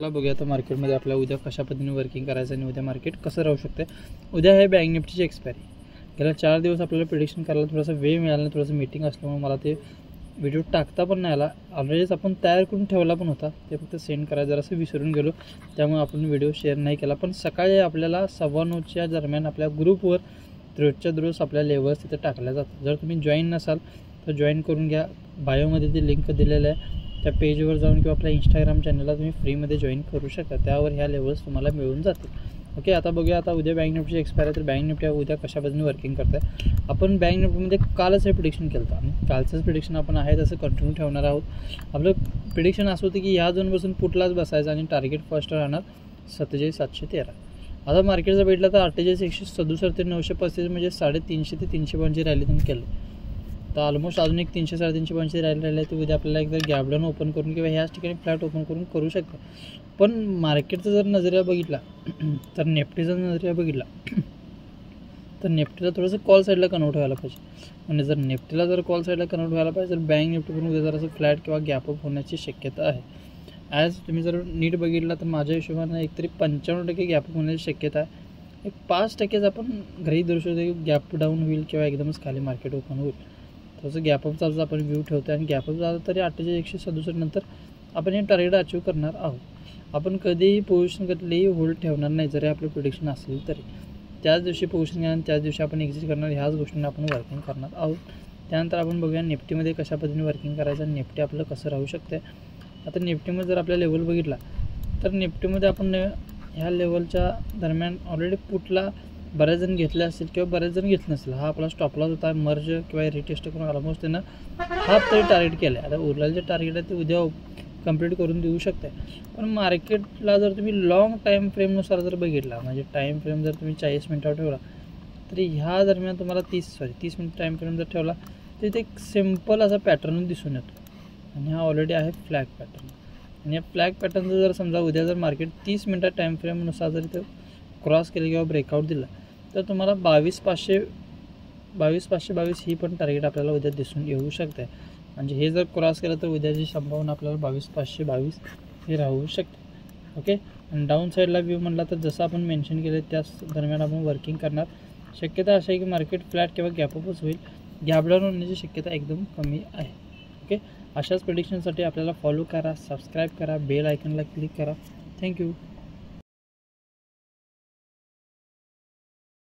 चला बघूया आता मार्केटमध्ये आपल्याला उद्या कशा पद्धतीने वर्किंग करायचं आणि उद्या मार्केट कसं राहू शकते। उद्या आहे बँक निफ्टीची एक्सपायरी। गेल्या 4 दिवस आपल्याला प्रिडिक्शन करायला थोडासा वेळ मिळाला नाही, थोडंसं मीटिंग असल्यामुळे मला ते व्हिडिओ टाकता पण नाही आला। ऑलरेडीच आपण तयार करून ठेवला पण होता, ते फक्त सेंड करायचं जरासं विसरून गेलो, त्यामुळे आपण व्हिडिओ शेअर नाही केला। पण सकाळी आपल्याला 9:15च्या दरम्यान आपल्या ग्रुपवर रोजच्या रोज आपल्या लेवल्स तिथे टाकल्या जातात। जर तुम्ही जॉईन नसाल तर जॉईन करून घ्या। बायोमध्ये ती लिंक दिलेलं आहे, त्या पेजवर जाऊन किंवा आपल्या इंस्टाग्राम चॅनलला तुम्ही फ्रीमध्ये जॉईन करू शकता, त्यावर ह्या लेवल्स तुम्हाला मिळून जातील। ओके, आता बघूया आता उद्या बँक निफ्टीची एक्सपायरी तर बँक निफ्टी उद्या कशा पद्धतीने वर्किंग करते। आपण बँक निफ्टीमध्ये कालच हे प्रिडिक्शन केलं होतं, कालचंच प्रिडिक्शन आपण आहे तसं कंटिन्यू ठेवणार आहोत। आपलं प्रिडिक्शन असं होतं की ह्या झोनपासून पुढलाच बसायचं आणि टार्गेट फर्स्ट राहणार 47,713। आता मार्केटचा भेटला तर 48,167 ते 935 म्हणजे 350 ते 350 रॅली तुम्ही केलं, तर ऑलमोस्ट अजून एक 300-350 राहिले ते उद्या आपल्याला एकदा गॅप डाऊन ओपन करून किंवा ह्याच ठिकाणी फ्लॅट ओपन करून करू शकता। पण मार्केटचा जर नजरिया बघितला तर निफ्टीचा नजरिया बघितला तर निफ्टीला थोडंसं कॉल साईडला कन्वर्ट व्हायला पाहिजे। म्हणजे जर निफ्टीला जर कॉल साईडला कन्वर्ट व्हायला पाहिजे तर बँक निफ्टी पण उद्या जरासं फ्लॅट किंवा गॅप अप होण्याची शक्यता आहे। ॲज तुम्ही जर नीट बघितला तर माझ्या हिशोबाने एकतरी 95% गॅप अप होण्याची शक्यता आहे। एक 5%च आपण गृहीत धरू शकतो की गॅप डाऊन होईल किंवा एकदमच खाली मार्केट ओपन होईल। तसं गॅपअपचा आपण व्ह्यू ठेवतो आणि गॅपअप झालं तरी 48,167 नंतर आपण हे टार्गेट अचीव करणार आहोत। आपण कधीही पोझिशन कुठलीही होल्ड ठेवणार नाही, जरी आपलं प्रिडिक्शन असेल तरी त्याच दिवशी पोझिशन घ्या आणि त्याच दिवशी आपण एक्झिट करणार, ह्याच गोष्टींना आपण वर्किंग करणार आहोत। त्यानंतर आपण बघूया निफ्टीमध्ये कशा पद्धतीने वर्किंग करायचं आणि निफ्टी आपलं कसं राहू शकते। आता निफ्टीमध्ये जर आपल्या लेवल बघितला तर निफ्टीमध्ये आपण ह्या लेवलच्या दरम्यान ऑलरेडी पुटला बरेच जण घेतले असतील किंवा बरेच जण घेतले नसतील। हा आपला स्टॉप लॉस होता, मर्ज किंवा रिटेस्ट करून ऑलमोस्ट त्यानं हाफ तरी टार्गेट केलं आहे। आता उरलेलं जे टार्गेट आहे ते उद्या कंप्लीट करून देऊ शकते। पण मार्केटला जर तुम्ही लॉंग टाईम फ्रेमनुसार जर बघितला, म्हणजे टाईम फ्रेम जर तुम्ही 40 मिनिटावर ठेवला तरी ह्या दरम्यान तुम्हाला 30 मिनिट टाईम फ्रेम जर ठेवला तर इथे एक सिम्पल असा पॅटर्न दिसून येतो आणि हा ऑलरेडी आहे फ्लॅग पॅटर्न। आणि या फ्लॅग पॅटर्नचं जर समजा उद्या जर मार्केट 30 मिनिटात टाईम फ्रेमनुसार जर इथं क्रॉस केलं किंवा ब्रेकआउट दिला तर तुम्हाला 22,522 ही पण टार्गेट आपल्याला उद्या दिसून येऊ शकते। म्हणजे हे जर क्रॉस केलं तर उद्याची संभावना आपल्याला 22,522 हे राहू शकते। ओके, आणि डाऊन साईडला व्ह्यू म्हटला तर जसं आपण मेन्शन केलं त्याच दरम्यान आपण वर्किंग करणार। शक्यता अशी आहे की मार्केट फ्लॅट किंवा गॅपअपच होईल, गॅप डाऊन होण्याची शक्यता एकदम कमी आहे। ओके, अशाच प्रिडिक्शनसाठी आपल्याला फॉलो करा, सबस्क्राईब करा, बेल आयकनला क्लिक करा। थँक्यू।